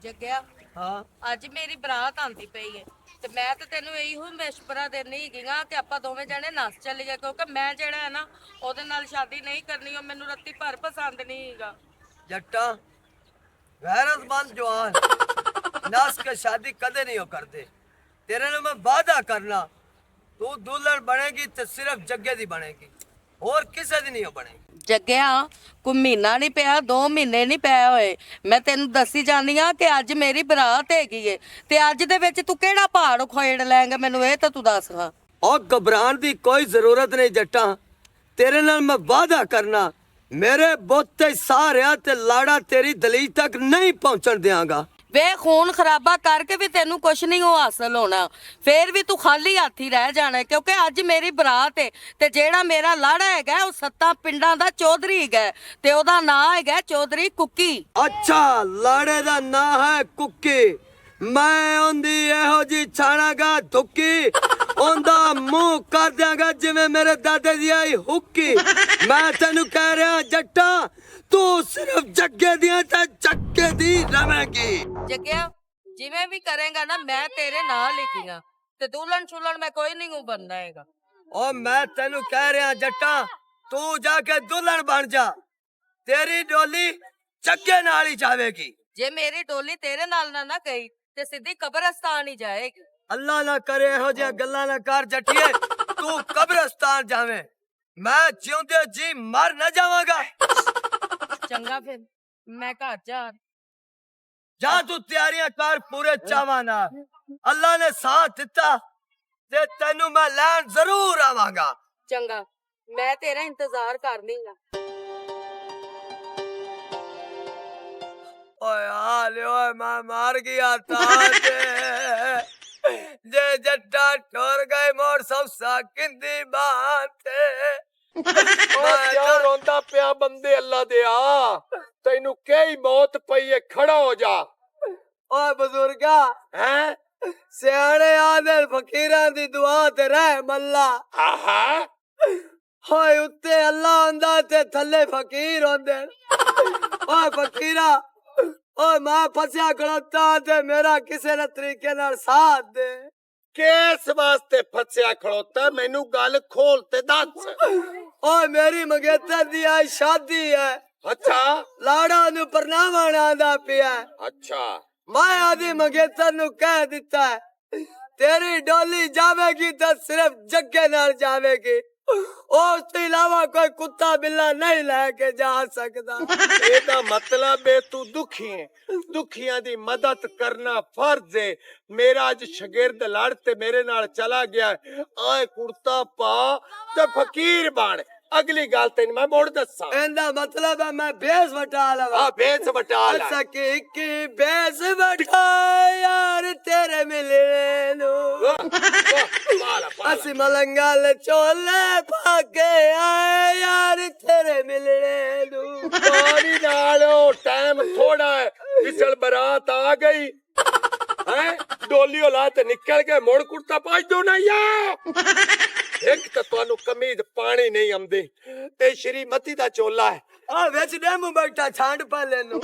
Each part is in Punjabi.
ਜੱਗਿਆ ਹਾਂ ਅੱਜ ਮੇਰੀ ਬਰਾਤ ਆਂਦੀ ਪਈ ਏ ਤੇ ਮੈਂ ਤਾਂ ਤੈਨੂੰ ਇਹੋ ਮਸ਼ਵਰਾ ਦੇਣੀ ਹੈਗੀਆਂ ਕਿ ਆਪਾਂ ਦੋਵੇਂ ਜਣੇ ਨੱਸ ਚੱਲੀਏ ਕਿਉਂਕਿ ਮੈਂ ਜਿਹੜਾ ਹੈ ਨਾ ਉਹਦੇ ਨਾਲ ਸ਼ਾਦੀ ਨਹੀਂ ਕਰਨੀ ਉਹ ਮੈਨੂੰ ਰੱਤੀ ਭਰ ਪਸੰਦ ਨਹੀਂ ਹੈਗਾ। जट्टा गैरतमंद जवान नस के शादी कदे नहीं हो करते। तेरे ने मैं वादा करना तू दुल्हन बनेगी तो सिर्फ जग्गे दी बनेगी और किसी दी नहीं हो बनेगी। ਜੱਗਿਆ ਕੋਈ ਮਹੀਨਾ ਨਹੀਂ ਪਿਆ 2 ਮਹੀਨੇ ਨਹੀਂ ਪਏ ਹੋਏ ਮੈਂ ਤੈਨੂੰ ਦੱਸੀ ਜਾਨੀ ਆ ਕਿ ਅੱਜ ਮੇਰੀ ਬਰਾਤ ਹੈਗੀ ਏ ਤੇ ਅੱਜ ਦੇ ਵਿੱਚ ਤੂੰ ਕਿਹੜਾ ਪਹਾੜ ਖੋਇੜ ਲੈਂਗਾ ਮੈਨੂੰ ਇਹ ਤਾਂ ਤੂੰ ਦੱਸ ਹਾਂ। और घबराने की कोई जरूरत नहीं जट्टा तेरे नाल मैं वादा करना मेरे बोते सारे ते लाड़ा तेरी दलीज तक नहीं पहुंचन देंगा। ਵੇ ਖੂਨ ਖਰਾਬਾ ਕਰਕੇ ਵੀ ਤੈਨੂੰ ਕੁਛ ਨਹੀਂ ਉਹ ਹਾਸਲ ਹੋਣਾ ਫੇਰ ਵੀ ਤੂੰ ਖਾਲੀ ਹੱਥ ਹੀ ਰਹਿ ਜਾਣਾ ਕਿਉਂਕਿ ਅੱਜ ਮੇਰੀ ਬਰਾਤ ਏ ਤੇ ਜਿਹੜਾ ਮੇਰਾ ਲਾੜਾ ਹੈਗਾ ਉਹ 7 ਪਿੰਡਾਂ ਦਾ ਚੌਧਰੀ ਹੈਗਾ ਤੇ ਉਹਦਾ ਨਾਂ ਹੈਗਾ ਚੌਧਰੀ ਕੁੱਕੀ। अच्छा लाड़े दा ना है कुक्की मैं ओंदी एहो जी छाणागा धुक्की ओंदा मुंह कर दियांगा जिवें मेरे दादे दी आई हुक्की। मैं तेनू कह रहा जट्टा तू सिर्फ जग्गे दियां ते जग्गे दी रवेंगी। ਜੱਗਿਆ ਜਿਵੇਂ ਵੀ ਕਰੇਗਾ ਨਾ ਮੈਂ ਤੇਰੇ ਨਾਲ ਲਿਖੀਆਂ ਤੇ ਦੁਲਹਨ ਛੁਲਣ ਮੈਂ ਕੋਈ ਨਹੀਂ ਹੂੰ ਬਣਨਾ ਹੈਗਾ। ओ मैं तेनू कह रहा जट्टा तू जाके दुल्हन बन जा तेरी डोली जग्गे नाल ही जावेगी। ਜੇ ਮੇਰੀ ਡੋਲੀ ਤੇਰੇ ਨਾਲ ਨਾ ਗਈ ਤੇ ਸਿੱਧੀ ਕਬਰਸਤਾਨ ਹੀ ਜਾਏਗੀ। अल्लाह ना करे एहो जिहा गल्लां ना कर जट्टिए तू कब्रिस्तान जावे मैं जिउंदे जी मर न जावांगा। ਚੰਗਾ ਫਿਰ ਮੈਂ ਘਰ ਜਾ जा तू तैयारियां कर पूरे चावां नाल अल्लाह ने साथ दिता ते तैनू मैं लैन जरूर आवांगा। ਚੰਗਾ ਮੈਂ ਤੇਰਾ ਇੰਤਜ਼ਾਰ ਕਰਨੀ ਆ। ओए हाले ओए मैं मार गया ताते जे जट्टा ठोर गए मोर सब साकिंदी बाते। ਕਿਉਂ ਰੋਂਦਾ ਪਿਆ ਬੰਦੇ ਅੱਲਾ ਦਿਆ ਤੈਨੂੰ ਕਈ ਮੌਤ ਪਈ ਏ ਖੜਾ ਹੋ ਜਾ। ओए बुजुर्गा ਹੈ सियाणे आदे फकीरां दी दुआ ते रह मल्ला। ਆਹਾ हाय उत्ते अल्लाह हुंदा ते थल्ले फकीर हुंदे। ओए फकीरा ओए मैं फसिया खड़ोता ते मेरा किसे ने तरीके नाल साथ दे। ਕਿਸ ਵਾਸਤੇ ਫਸਿਆ ਖੜੋਤਾ ਮੈਨੂੰ ਗੱਲ ਖੋਲ ਤੇ ਦੱਸ। ओए मेरी मंगेतर दी आज शादी है ਅੱਛਾ लाड़ा नु परनावण आंदा पिया ਅੱਛਾ मैं आदि मंगेतर नु कह दिता है तेरी डोली जावेगी तो सिर्फ जग्गे नाल जावेगी और उसके अलावा कोई कुत्ता बिल्ला नहीं लेके जा सकता। ਇਹਦਾ ਮਤਲਬ ਏ ਤੂੰ ਦੁਖੀ ਹੈ ਦੁਖੀਆਂ ਦੀ ਮਦਦ ਕਰਨਾ ਫਰਜ਼ ਏ। ਮੇਰਾ ਅੱਜ ਸ਼ਾਗਿਰਦ ਲੜ ਤੇ ਮੇਰੇ ਨਾਲ ਚਲਾ ਗਿਆ ਆਏ ਕੁੜਤਾ ਪਾ ਤੇ ਫਕੀਰ ਬਣ। ਅਗਲੀ ਗੱਲ ਤੈਨੂੰ ਮੈਂ ਮੁੜ ਦੱਸਾਂ। ਇਹਦਾ ਮਤਲਬ ਹੈ ਮੈਂ ਭੇਸ ਵਟਾ ਲਵਾਂ। ਆ ਭੇਸ ਵਟਾ ਲੈ। ਸਕੀ ਕੀ ਭੇਸ ਵਟਾ ਯਾਰ ਤੇਰੇ ਮਿਲਣੇ ਨੂੰ ਅਸੀਂ ਮਲੰਗਾਲ ਚੋਲੇ ਪਾ ਕੇ ਆਏ ਯਾਰ ਤੇਰੇ ਮਿਲਣੇ ਨੂੰ। ਪਾਣੀ ਨਾਲ ਟਾਈਮ ਥੋੜਾ ਹੈ ਵਿਸਲ ਬਰਾਤ ਆ ਗਈ ਹੈ ਡੋਲੀ ਲਾ ਤੇ ਨਿਕਲ ਕੇ ਮੁੜ ਕੁੜਤਾ ਪਾਜ ਦੋ ਨਾ ਯਾ। ਇੱਕ ਤਾਂ ਤੁਹਾਨੂੰ ਕਮੀਜ਼ ਪਾਣੀ ਨਹੀਂ ਆਉਂਦੇ ਤੇ ਸ਼੍ਰੀਮਤੀ ਦਾ ਚੋਲਾ ਹੈ ਆ ਵਿੱਚ ਡੇਮੂ ਬੈਠਾ ਛਾਂਡ ਪਾਲੇ ਨੂੰ।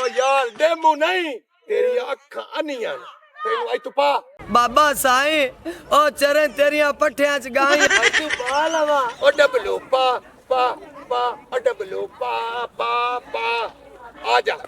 ਓ ਯਾਰ ਡੇਮੂ ਨਹੀਂ ਤੇਰੀ ਅੱਖਾਂ ਅੰਨੀਆਂ ਤੈਨੂੰ ਅੱਜ ਤੂੰ ਪਾ ਬਾਬਾ ਸਾਈਂ ਉਹ ਚਰਨ ਤੇਰੀਆਂ ਪੱਠਿਆਂ ਚ ਗਾਈ ਤੂੰ ਪਾ ਲਵਾ। ਓ ਡਬਲੂ ਪਾ ਪਾ ਪਾ ਓ ਡਬਲੂ ਪਾ ਪਾ ਪਾ ਆ ਜਾ।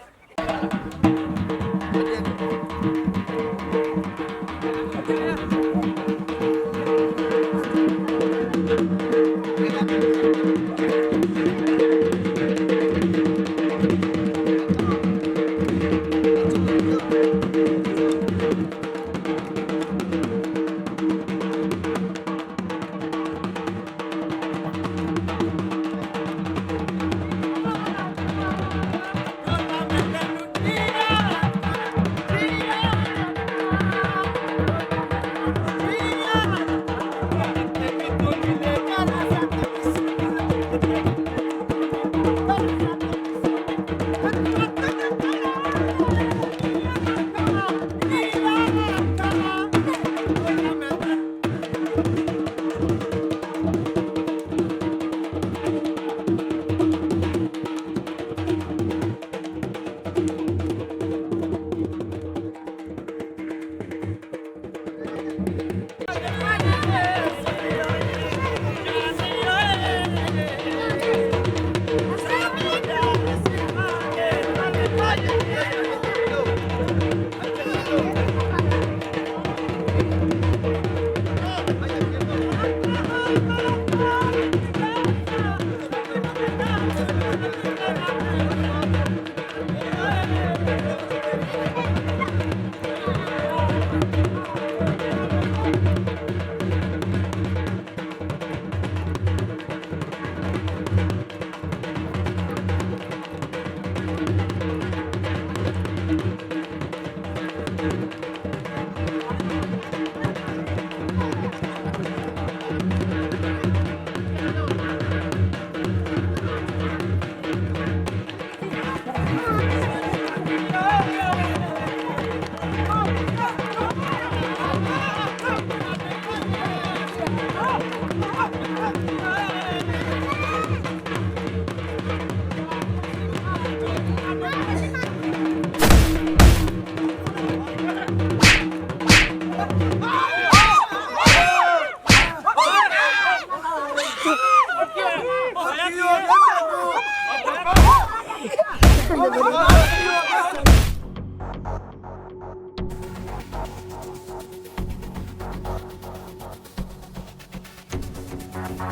ਦੀ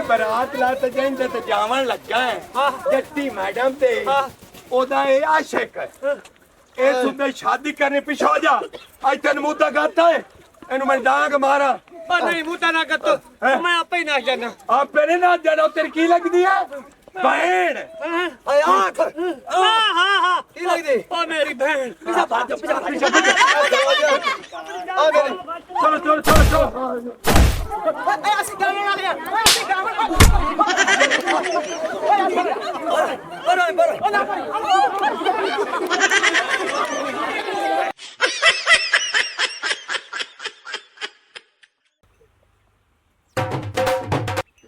ਬਰਾਤ ਲਾ ਤੇ ਜਾਂਦੇ ਤੇ ਜਾਵਣ ਲੱਗਾ ਹੈ ਜੱਟੀ ਮੈਡਮ ਤੇ ਉਹਦਾ ਇਹ ਆਸ਼ਿਕ ਹੈ ਇਹ ਸੁਣਦੇ ਸ਼ਾਦੀ ਕਰਨੇ ਪਿੱਛੇ ਹੋ ਜਾ ਅੱਜ ਤੈਨੂੰ ਮੁੱਦਾ ਕਰਤਾ ਹੈ ਇਹਨੂੰ ਮੈਂ ਡਾਂਗ ਮਾਰਾਂ ਨਹੀਂ ਮੁੱਦਾ ਨਾ ਕਰ ਮੈਂ ਆਪੇ ਹੀ ਨਾਚ ਜਾਣਾ ਆਪੇ ਨੇ ਨਾ ਜੜਾ ਤੇਰੀ ਕੀ ਲੱਗਦੀ ਹੈ ਭੈਣ ਆਖ ਹਾਂ ਕੀ ਲੱਗਦੀ ਉਹ ਮੇਰੀ ਭੈਣ ਚਲੋ ਚਲੋ ਚਲੋ ਚਲੋ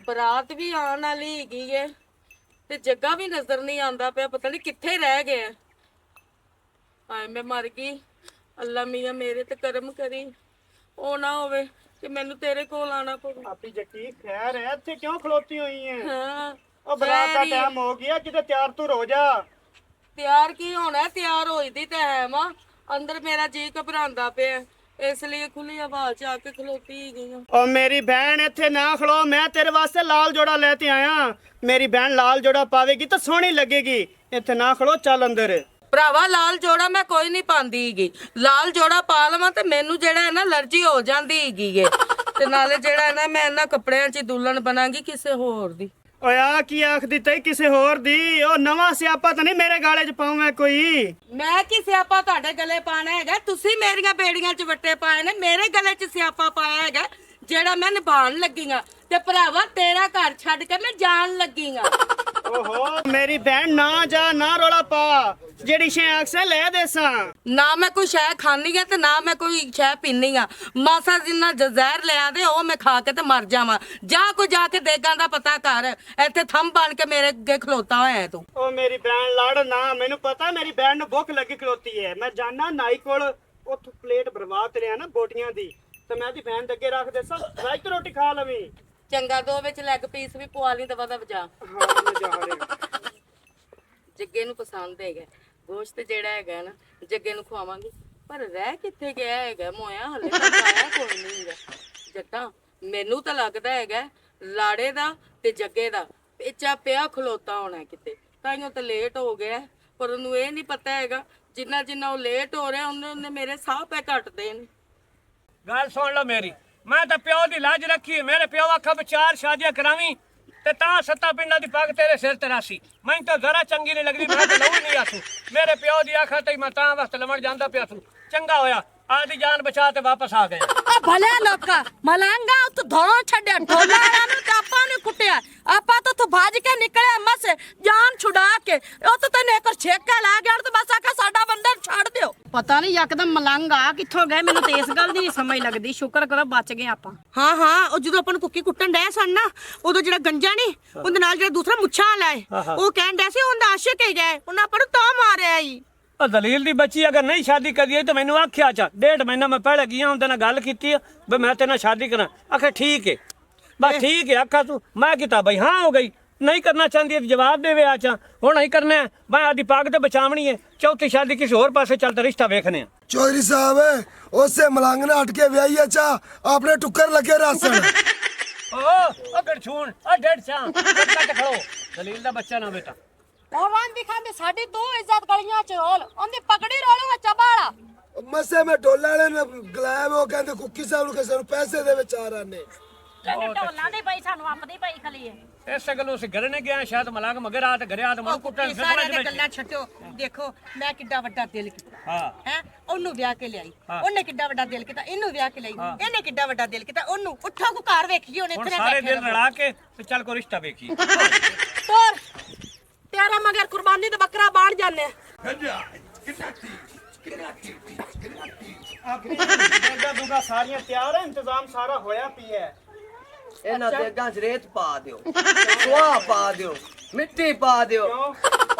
ਬਰਾਤ ਵੀ ਆਉਣ ਵਾਲੀ ਹੈਗੀ ਏ ਤੇ ਜੱਗਾ ਵੀ ਨਜ਼ਰ ਨਹੀਂ ਆਉਂਦਾ ਪਿਆ, ਪਤਾ ਨਹੀਂ ਕਿੱਥੇ ਰਹਿ ਗਿਆ। ਆਏ ਮੈਂ ਮਰ ਗਈ। ਅੱਲਾ ਮੀਆਂ ਮੇਰੇ ਤੇ ਕਰਮ ਕਰੀ, ਉਹ ਨਾ ਹੋਵੇ ਕਿ ਮੈਨੂੰ ਤੇਰੇ ਕੋਲ ਆਣਾ ਪਵੇ। ਆਪੀ ਜੱਟੀ ਖੈਰ ਹੈ ਇੱਥੇ ਕਿਉਂ ਖਲੋਤੀ ਹੋਈ ਹੈ ਹਾਂ ਉਹ ਬਰਾਤ ਦਾ ਖੈਰ ਹੀ ਹੈ। ਟਾਈਮ ਹੋ ਗਿਆ ਕਿਤੇ ਤਿਆਰ ਤੁਰ ਹੋ ਜਾ ਤਿਆਰ ਕੀ ਹੋਣਾ, ਤਿਆਰ ਹੋਈ ਦੀ ਤੇ ਹੈ ਮਾਂ। ਅੰਦਰ ਮੇਰਾ ਜੀ ਘਬਰਾਉਂਦਾ ਪਿਆ, ਇਸ ਲਈ ਖੁੱਲੀ ਹਵਾ ਚ ਆ ਕੇ ਖਲੋਤੀ ਗਈ ਹਾਂ। ਉਹ ਮੇਰੀ ਭੈਣ ਇੱਥੇ ਨਾ ਖਲੋ, ਮੈਂ ਤੇਰੇ ਵਾਸਤੇ ਲਾਲ ਜੋੜਾ ਲੈ ਕੇ ਆਇਆ। ਮੇਰੀ ਭੈਣ ਲਾਲ ਜੋੜਾ ਪਾਵੇਗੀ ਤਾਂ ਸੋਹਣੀ ਲੱਗੇਗੀ। ਇੱਥੇ ਨਾ ਖਲੋ, ਚੱਲ ਅੰਦਰ। ਭਰਾਵਾ ਲਾਲ ਜੋੜਾ ਮੈਂ ਕੋਈ ਨਹੀਂ ਪਾਉਂਦੀ ਹੈਗੀ। ਲਾਲ ਜੋੜਾ ਪਾ ਲਵਾਂ ਤੇ ਮੈਨੂੰ ਜਿਹੜਾ ਹੈ ਨਾ ਅਲਰਜੀ ਹੋ ਜਾਂਦੀ ਹੈਗੀ ਏ ਤੇ ਨਾਲੇ ਜਿਹੜਾ ਹੈ ਨਾ ਮੈਂ ਇਹਨਾਂ ਕੱਪੜਿਆਂ 'ਚ ਦੁਲਹਨ ਬਣਾਂਗੀ ਕਿਸੇ ਹੋਰ ਦੀ। ਓਏ ਆ ਕੀ ਆਖ ਦਿੱਤਾ ਕਿਸੇ ਹੋਰ ਦੀ? ਉਹ ਨਵਾਂ ਸਿਆਪਾ ਤਾਂ ਨਹੀਂ ਮੇਰੇ ਗਾਲੇ 'ਚ ਪਾਉਂਗਾ ਕੋਈ। ਮੈਂ ਕੀ ਸਿਆਪਾ ਤੁਹਾਡੇ ਗਲੇ ਪਾਣਾ ਹੈਗਾ? ਤੁਸੀਂ ਮੇਰੀਆਂ ਬੇੜੀਆਂ 'ਚ ਵੱਟੇ ਪਾਏ ਨੇ, ਮੇਰੇ ਗਲੇ 'ਚ ਸਿਆਪਾ ਪਾਇਆ ਹੈਗਾ ਜਿਹੜਾ ਮੈਂ ਨਿਭਾਉਣ ਲੱਗੀ ਆਂ। ਤੇ ਭਰਾਵਾ ਤੇਰਾ ਘਰ ਛੱਡ ਕੇ ਮੈਂ ਜਾਣ ਲੱਗੀ ਆਂ। ਓਹੋ ਮੇਰੀ ਭੈਣ ਨਾ ਜਾ, ਨਾ ਰੋਲਾ ਪਾ। ਜਿਹੜੀ ਸ਼ੈ ਆਖਸੇ ਲੈ ਦੇਸਾਂ। ਨਾ ਮੈਂ ਕੋਈ ਸ਼ੈ ਖਾਣੀ ਆ ਤੇ ਨਾ ਮੈਂ ਕੋਈ ਸ਼ੈ ਪੀਣੀ ਆ। ਮਾਸਾ ਜਿੰਨਾ ਜ਼ਹਿਰ ਲਿਆ ਦੇ ਉਹ ਮੈਂ ਖਾ ਕੇ ਤੇ ਮਰ ਜਾਵਾਂ। ਜਾ ਕੇ ਦੇਗਾਂ ਦਾ ਪਤਾ ਕਰ। ਇੱਥੇ ਥੰਮ ਬਣ ਕੇ ਮੇਰੇ ਅੱਗੇ ਖਲੋਤਾ ਹੋਇਆ ਹੈ ਤੂੰ। ਉਹ ਮੇਰੀ ਭੈਣ ਲੜ ਨਾ, ਮੈਨੂੰ ਪਤਾ ਮੇਰੀ ਭੈਣ ਨੂੰ ਭੁੱਖ ਲੱਗੀ ਖਲੋਤੀ ਹੈ। ਮੈਂ ਜਾਣਾ ਨਾਈ ਕੋਲ, ਉੱਥੋਂ ਪਲੇਟ ਭਰਵਾ ਤੇ ਲਿਆ ਨਾ ਬੋਟੀਆਂ ਦੀ, ਤੇ ਮੈਂ ਦੀ ਭੈਣ ਦੇ ਅੱਗੇ ਰੱਖ ਦੇਸਾਂ। ਰਾਤ ਰੋਟੀ ਖਾ ਲਵੀਂ। ਚੰਗਾ, ਦੋ ਵਿੱਚ ਲੈਗ ਪੀਸ ਵੀ ਪਵਾ ਲਈ ਦਵਾ ਦਾ ਵਜਾ। ਹਾਂ ਮੈਂ ਜਾ ਰਿਹਾ। ਜੱਗੇ ਨੂੰ ਪਸੰਦ ਹੈਗਾ ਗੋਸ਼ਤ ਜਿਹੜਾ ਹੈਗਾ ਨਾ, ਜੱਗੇ ਨੂੰ ਖਵਾਵਾਂਗੀ। ਪਰ ਰਹਿ ਕਿੱਥੇ ਗਿਆ ਹੈਗਾ ਮੋਇਆ? ਹਲੇ ਤੱਕ ਆਇਆ ਕੋਈ ਨਹੀਂ ਹੈਗਾ। ਜੱਟਾ ਮੈਨੂੰ ਤਾਂ ਲੱਗਦਾ ਹੈਗਾ ਲਾੜੇ ਦਾ ਤੇ ਜੱਗੇ ਦਾ ਪੇਚਾ ਪਿਆ ਖਲੋਤਾ ਹੋਣਾ ਕਿਤੇ, ਤਾਈਓ ਤਾਂ ਲੇਟ ਹੋ ਗਿਆ। ਪਰ ਉਹਨੂੰ ਇਹ ਨਹੀਂ ਪਤਾ ਹੈਗਾ ਜਿੰਨਾ ਉਹ ਲੇਟ ਹੋ ਰਿਹਾ ਉਹਨੇ ਮੇਰੇ ਸਾਹ ਪੈ ਘਟਦੇ ਨੇ। ਗੱਲ ਸੁਣ ਲਓ ਮੇਰੀ, ਮੈਂ ਤਾਂ ਪਿਓ ਦੀ ਲਾਜ ਰੱਖੀ। ਮੇਰੇ ਪਿਓ ਆਖਾ ਵੀ 4 ਸ਼ਾਦੀਆਂ ਕਰਾਵੀਂ ਤੇ ਤਾਂ 7 ਪਿੰਡਾਂ ਦੀ ਪੱਗ ਤੇਰੇ ਸਿਰ ਤੇ ਰਾਸੀ। ਮੈਨੂੰ ਤਾਂ ਜ਼ਰਾ ਚੰਗੀ ਨਹੀਂ ਲੱਗਦੀ, ਮੈਂ ਤਾਂ ਲਊ ਨਹੀਂ ਆਸੂ। ਮੇਰੇ ਪਿਓ ਦੀ ਆਖਾ ਤੇ ਮੈਂ ਤਾਂ ਵਾਸਤੇ ਲਵਣ ਜਾਂਦਾ ਪਿਆ ਤੂੰ। ਚੰਗਾ ਹੋਇਆ ਆਦੀ ਜਾਨ ਬਚਾ ਤੇ ਵਾਪਸ ਆ ਗਿਆ। ਆ ਭਲੇ ਲੋਕਾ ਮਲਾਂਗਾ ਤੂੰ ਧੋਣਾ ਛੱਡਿਆ, ਢੋਲਾ ਨੂੰ ਤੇ ਆਪਾਂ ਨੇ ਕੁੱਟਿਆ। ਆਪਾਂ ਤਾਂ ਤੂੰ ਭੱਜ ਕੇ ਨਿਕਲਿਆ ਮਸ ਜਾਨ ਛੁਡਾ ਕੇ। ਉਹ ਤਾਂ ਤੈਨੂੰ ਇੱਕ ਛੇਕਾ ਲਾ ਗਿਆ ਤੇ ਬਸ ਆਖਾ ਸਾਡਾ ਬੰਦਾ ਛੱਡ ਦਿਓ। ਪਤਾ ਨਹੀਂ ਯਕਦਮ ਮਲੰਗ ਆ ਕਿੱਥੋਂ ਗਏ, ਮੈਨੂੰ ਤੇ ਇਸ ਗੱਲ ਦੀ ਨਹੀਂ ਸਮਝ ਲੱਗਦੀ। ਸ਼ੁਕਰ ਕਰੋ ਬਚ ਗਏ ਆਪਾਂ। ਹਾਂ ਉਹ ਜਦੋਂ ਆਪਾਂ ਨੂੰ ਕੁੱਕੀ ਕੁੱਟਣ ਡਿਆ ਸਨ ਨਾ, ਉਦੋਂ ਜਿਹੜਾ ਗੰਜਾ ਨਹੀਂ ਉਹਦੇ ਨਾਲ ਜਿਹੜਾ ਦੂਸਰਾ ਮੁੱਛਾਂ ਲਾਏ ਉਹ ਕਹਿਣ ਡਿਆ ਸੀ ਉਹਦਾ ਆਸ਼ਿਕ ਹੀ ਗਏ, ਉਹਨਾਂ ਆਪਾਂ ਨੂੰ ਤਾਂ ਮਾਰਿਆ ਈ। ਉਹ ਦਲੀਲ ਦੀ ਬੱਚੀ ਅਗਰ ਨਹੀਂ ਸ਼ਾਦੀ ਕਰੀਏ ਤਾਂ ਮੈਨੂੰ ਆਖਿਆ ਚਾ 1.5 ਮਹੀਨਾ ਮੈਂ ਪਹਿਲੇ ਗਿਆ ਉਹਦੇ ਨਾਲ ਗੱਲ ਕੀਤੀ ਵੀ ਮੈਂ ਤੇਰੇ ਨਾਲ ਸ਼ਾਦੀ ਕਰਾਂ। ਆਖੇ ਠੀਕ ਹੈ, ਬਸ ਠੀਕ ਹੈ। ਆਖਾ ਤੂੰ ਮੈਂ ਕੀਤਾ ਬਈ ਹਾਂ ਹੋ ਗਈ। ਨਹੀਂ ਕਰਨਾ ਚਾਹੁੰਦੀ ਤੇ ਜਵਾਬ ਦੇਵੇ ਆ ਚਾ ਹੁਣ ਨਹੀਂ ਕਰਨਾ। ਮੈਂ ਆਦੀ ਪੱਗ ਤੇ ਬਚਾਵਣੀ ਹੈ। ਚੌਥੀ ਸ਼ਾਦੀ ਕਿਸੇ ਹੋਰ ਪਾਸੇ ਚੱਲ ਤੇ ਰਿਸ਼ਤਾ ਵੇਖਨੇ ਆ। चौधरी साहब उससे मलंग ने हट के व्याई अच्छा आपने टुक्कर लगे रासन ਓ ਗੜਛੂਣ ਓ ਡੇਢ ਚਾ ਕੱਟ ਖੜੋ। ਦਲੀਲ ਦਾ ਬੱਚਾ ਨਾ ਬੇਟਾ। ਉਹਨਾਂ ਦੀ ਖਾਂਦੇ ਸਾਡੀ ਤੂੰ ਇੱਜ਼ਤ ਗਲੀਆਂ ਚ ਰੋਲ, ਉਹਦੀ ਪਗੜੀ ਰੋਲੂਗਾ ਚਬਾਲਾ। मसे में डोला ने गलाया वो कहते कुकी साहब नु किसे पैसे दे विचार आने ਢੋਲਾਂ ਦੀ ਪਈ ਸਾਨੂੰ ਆਪਦੀ ਪਈ ਖਲੀ ਹੈ। ਇਸੇ ਗੱਲੋਂ ਅਸੀਂ ਘਰੇ ਨੇ ਗਿਆ ਸ਼ਾਇਦ ਮਲੰਗ ਮਗਰ ਆ ਤੇ ਘਰੇ ਆ ਤੇ ਮਨ ਕੁੱਟਣ ਸਾਰਿਆਂ ਦੀਆਂ ਗੱਲਾਂ ਛੱਡੋ। ਦੇਖੋ ਮੈਂ ਕਿੱਡਾ ਵੱਡਾ ਦਿਲ ਕੀਤਾ ਹਾਂ ਹੈ, ਉਹਨੂੰ ਵਿਆਹ ਕੇ ਲਿਆਈ। ਉਹਨੇ ਕਿੱਡਾ ਵੱਡਾ ਦਿਲ ਕੀਤਾ, ਇਹਨੂੰ ਵਿਆਹ ਕੇ ਲਈ। ਇਹਨੇ ਕਿੱਡਾ ਵੱਡਾ ਦਿਲ ਕੀਤਾ, ਉਹਨੂੰ ਉੱਠੋ ਕੋ ਘਰ ਵੇਖੀ ਉਹਨੇ ਹੁਣ ਇੱਥੇ ਸਾਰੇ ਬੈਠੇ ਦਿਨ ਰਲਾ ਕੇ ਤੇ ਚੱਲ ਕੋ ਰਿਸ਼ਤਾ ਵੇਖੀ। ਤੋਰ ਤੇਰਾ ਮਗਰ ਕੁਰਬਾਨੀ ਤੇ ਬੱਕਰਾ ਬਾਣ ਜਾਣੇ। ਆਖਰੀ ਦੇਗਾ ਦੁਗਾ ਸਾਰੀਆਂ ਤਿਆਰ ਹੈ ਇੰਤਜ਼ਾਮ ਸਾਰਾ ਹੋਇਆ ਪਿਆ ਹੈ ਇਹਨਾਂ ਦੇਗਾਂ 'ਚ ਰੇਤ ਪਾ ਦਿਓ, ਸੁਆਹ ਪਾ ਦਿਓ, ਮਿੱਟੀ ਪਾ ਦਿਓ।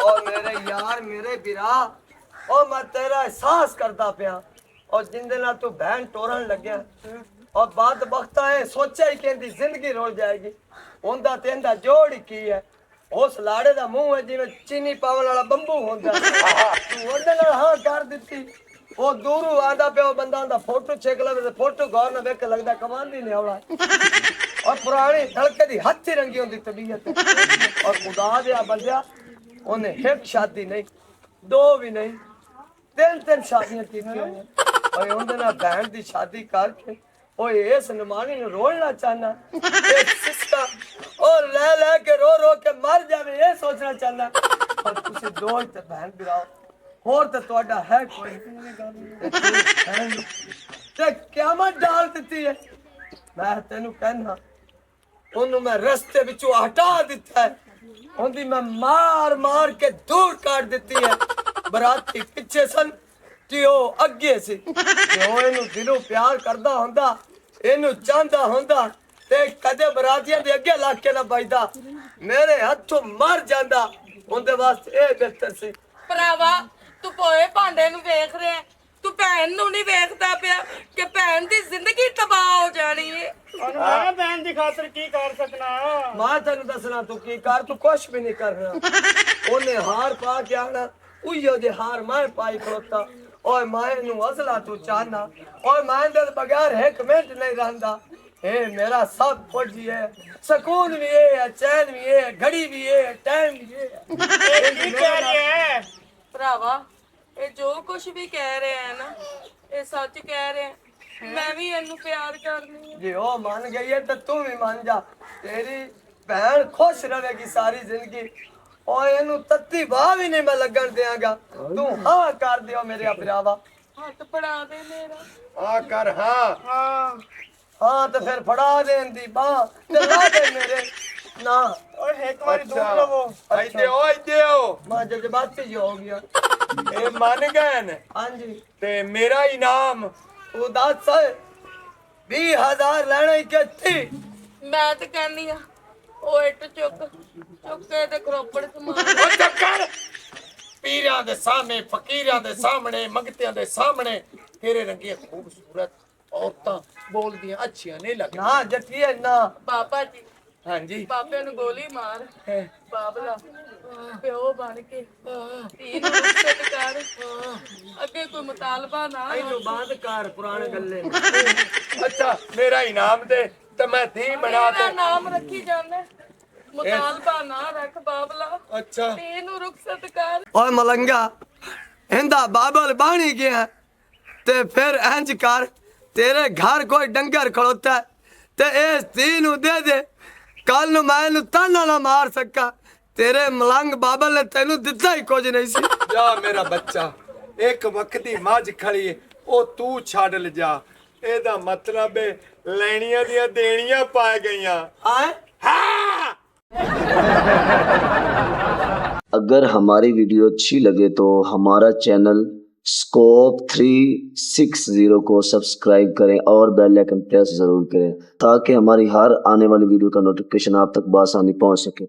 ਔਰ ਮੇਰੇ ਯਾਰ, ਮੇਰੇ ਵੀਰਾ, ਉਹ ਮੈਂ ਤੇਰਾ ਅਹਿਸਾਸ ਕਰਦਾ ਪਿਆ। ਔਰ ਜਿੰਦੇ ਨਾਲ ਤੂੰ ਬਹਿਣ ਟੋਰਨ ਲੱਗਿਆ, ਔਰ ਬਾਦ ਬਖਤਾ ਹੈ ਸੋਚਿਆ ਹੀ ਕਿ ਇਹਦੀ ਜ਼ਿੰਦਗੀ ਰੁਲ ਜਾਏਗੀ। ਉਹਦਾ ਤੇ ਇਹਦਾ ਜੋੜ ਹੀ ਕੀ ਹੈ? ਉਸ ਲਾੜੇ ਦਾ ਮੂੰਹ ਹੈ ਜਿਵੇਂ ਚੀਨੀ ਪਾਵਣ ਵਾਲਾ ਬੰਬੂ ਹੁੰਦਾ। ਤੂੰ ਉਹਦੇ ਨਾਲ ਹਾਂ ਕਰ ਦਿੱਤੀ। ਉਹ ਦੂਰੋਂ ਆਂਦਾ ਪਿਆ, ਉਹ ਬੰਦਾ ਉਹਦਾ ਫੋਟੋ ਚੈੱਕ ਲਵੇ, ਫੋਟੋ ਗੌਰ ਨਾਲ ਵੇਖ ਕੇ ਲੱਗਦਾ ਕਮਾਂਦੀ ਨਹੀਂ ਆਉਣਾ। और पुरानी हल्के दी हथी रंगी होंदी तबीयत। और खुदा दिया बंदिया उन्हें एक शादी नहीं, दो भी नहीं, तीन शादियां की और उन्हें ना बहन दी शादी करके और इस नमानी ने रोलना चाहना, एक सिस्का और ले के रो के मर जावे ये सोचना चाहना। पर तुसी दो ही ते बहन गिराओ और तो ਤੁਹਾਡਾ है कोई ते क़यामत डाल ਦਿੱਤੀ है। मैं तेनू कहना ਉਹਨੂੰ ਮੈਂ ਰਸਤੇ ਵਿੱਚੋਂ ਹਟਾ ਦਿੱਤਾ ਹੈ, ਉਹਦੀ ਮੈਂ ਮਾਰ ਕੇ ਦੂਰ ਕੱਢ ਦਿੱਤੀ ਹੈ। ਬਰਾਤੀ ਪਿੱਛੇ ਸਨ ਤੇ ਉਹ ਅੱਗੇ ਸੀ। ਤੇ ਉਹ ਇਹਨੂੰ ਦਿਲੋਂ ਪਿਆਰ ਕਰਦਾ ਹੁੰਦਾ, ਇਹਨੂੰ ਚਾਹੁੰਦਾ ਹੁੰਦਾ ਤੇ ਕਦੇ ਬਰਾਤੀਆਂ ਦੇ ਅੱਗੇ ਲੱਗ ਕੇ ਨਾ ਵੱਜਦਾ, ਮੇਰੇ ਹੱਥੋਂ ਮਰ ਜਾਂਦਾ। ਉਹਦੇ ਵਾਸਤੇ ਇਹ ਬਿਹਤਰ ਸੀ। ਭਰਾਵਾ ਤੂੰ ਪੋਏ ਭਾਂਡੇ ਨੂੰ ਵੇਖ ਰਿਹਾ, ਤੂੰ ਭੈਣ ਨੂੰ ਨਹੀਂ ਵੇਖਦਾ ਪਿਆ ਕਿ ਭੈਣ ਦੀ ਜ਼ਿੰਦਗੀ ਤਬਾਹ ਹੋ ਜਾਣੀ ਹੈ। ਹੁਣ ਮੈਂ ਬਹਿਨ ਦੀ ਖਾਤਰ ਕੀ ਕਰ ਸਕਣਾ? ਮੈਂ ਤੈਨੂੰ ਦੱਸਣਾ ਤੂੰ ਕੀ ਕਰ, ਤੂੰ ਕੁਛ ਵੀ ਨਹੀਂ ਕਰਨਾ। ਉਹਨੇ ਹਾਰ ਪਾ ਕੇ ਆਣਾ, ਉਈਓ ਜੇ ਹਾਰ ਮੈਂ ਪਾਈ ਖਲੋਤਾ। ਓਏ ਮੈਂ ਨੂੰ ਅਸਲਾ ਤੂੰ ਚਾਹਨਾ, ਓਏ ਮੈਂ ਦੇ ਬਗੈਰ ਇੱਕ ਮਿੰਟ ਨਹੀਂ ਰਹਿੰਦਾ। ਇਹ ਮੇਰਾ ਸਭ ਕੁਝ ਹੀ ਹੈ, ਸਕੂਨ ਵੀ ਹੈ, ਚੈਨ ਵੀ ਹੈ, ਘੜੀ ਵੀ ਹੈ, ਟਾਈਮ ਵੀ ਹੈ। ਇਹ ਕੀ ਕਹਿ ਰਿਹਾ ਹੈ? ਭਰਾਵਾ ਇਹ ਜੋ ਕੁਝ ਵੀ ਕਹਿ ਰਿਹਾ ਹੈ ਨਾ, ਇਹ ਸੱਚ ਕਹਿ ਰਿਹਾ। ਮੈਂ ਵੀ ਇਹਨੂੰ ਪਿਆਰ ਕਰਨੀ ਹੈ। ਜੇ ਉਹ ਮੰਨ ਗਈ ਹੈ ਤਾਂ ਤੂੰ ਵੀ ਮੰਨ ਜਾ, ਤੇਰੀ ਭੈਣ ਖੁਸ਼ ਰਹੇਗੀ ਸਾਰੀ ਜ਼ਿੰਦਗੀ। ਓਏ ਇਹਨੂੰ ਤੱਤੀ ਬਾਹ ਵੀ ਨਹੀਂ ਮੈਂ ਲੱਗਣ ਦਿਆਂਗਾ। ਤੂੰ ਹਾਂ ਕਰ ਦਿਓ ਮੇਰੇ ਭਰਾਵਾ। ਹੱਥ ਫੜਾ ਦੇ ਮੇਰਾ। ਆ ਕਰ ਹਾਂ। ਹਾਂ ਤੇ ਫਿਰ ਫੜਾ ਦੇਣ ਦੀ ਬਾਹ ਤੇ ਲਾ ਦੇ ਮੇਰੇ ਨਾ। ਓਏ ਇੱਕ ਵਾਰੀ ਦੂਰ ਲਵੋ। ਇੱਥੇ ਆਓ ਮੈਂ ਜਜ਼ਬਾਤੀ ਜਿਹੀ ਹੋ ਗਿਆ। ਇਹ ਮੰਨ ਗਏ ਨੇ ਹਾਂਜੀ ਤੇ ਮੇਰਾ ਇਨਾਮ ਤੂੰ ਦੱਸ 20,000 ਲੈਣੇ ਕਿੱਥੇ? ਮੈਂ ਤੇ ਕਹਿੰਦੀ ਆ ਉਹ ਇੱਟ ਚੁੱਕ ਕੇ ਤੇ ਖਰੋਪੜ ਸਮਾਨ। ਉਹ ਚੱਕਰ ਪੀਰਾਂ ਦੇ ਸਾਹਮਣੇ, ਫਕੀਰਾਂ ਦੇ ਸਾਹਮਣੇ, ਮੰਗਤਿਆਂ ਦੇ ਸਾਹਮਣੇ ਤੇਰੇ ਰੰਗੀਆਂ ਖੂਬਸੂਰਤ ਔਰਤਾਂ ਬੋਲਦੀਆਂ ਅੱਛੀਆਂ ਨਹੀਂ ਲੱਗਦੀਆਂ। ਨਾ ਜੱਟੀਏ ਨਾ। ਬਾਬਾ ਜੀ ਹਾਂਜੀ ਬਾਬੇ ਨੂੰ ਗੋਲੀ ਮਾਰ ਬਾਬਲਾ ਪਿਓ ਬਣ ਕੇ ਧੀ ਨੂੰ ਰੁੱਖਤ ਕਰ। ਅੱਗੇ ਕੋਈ ਮੁਤਾਲਬਾ ਨਾ ਇਹਨੂੰ ਬੰਦ ਕਰ ਪੁਰਾਣੇ ਗੱਲੇ। ਅੱਛਾ ਮੇਰਾ ਇਨਾਮ ਦੇ ਤੇ ਮੈਂ ਧੀ ਬਣਾ ਮੇਰਾ ਤੇ ਨਾਮ ਰੱਖੀ ਜਾਂਦੇ, ਮੁਤਾਲਬਾ ਨਾ ਰੱਖ ਬਾਬਲਾ। ਅੱਛਾ ਧੀ ਨੂੰ ਰੁੱਖਤ ਕਰ। ਓਏ ਮਲੰਗਾ ਇਹਦਾ ਬਾਬਲ ਬਾਣੀ ਗਿਆ ਤੇ ਫਿਰ ਇੰਜ ਕਰ, ਤੇਰੇ ਘਰ ਕੋਈ ਡੰਗਰ ਖਲੋਤਾ ਤੇ ਇਸ ਧੀ ਨੂੰ ਦੇ ਦੇ। ਕੱਲ ਨੂੰ ਮੈਂ ਇਹਨੂੰ ਤਾਨਾ ਨਾ ਮਾਰ ਸਕਾਂ। ਤੇਰੇ ਮਲੰਗ ਬਾਬਲ ਨੇ ਤੈਨੂੰ ਦਿੱਤਾ ਹੀ ਕੁਝ ਨਹੀਂ ਸੀ। ਜਾ ਮੇਰਾ ਬੱਚਾ, ਇੱਕ ਵਕਤ ਦੀ ਮੱਝ ਖੜੀ ਏ, ਉਹ ਤੂੰ ਛੱਡ ਲਿਜਾ। ਇਹਦਾ ਮਤਲਬ ਏ ਲੈਣੀਆਂ ਦੀਆਂ ਦੇਣੀਆਂ ਪਾ ਗਈਆਂ। ਆਏ ਹਾਂ अगर हमारी वीडियो अच्छी लगे तो हमारा चैनल स्कोप 360 को सब्सक्राइब करें और बेल आइकन प्रेस जरूर करें ताकि हमारी हर आने वाली वीडियो का नोटिफिकेशन आप तक बआसानी पहुंच सके।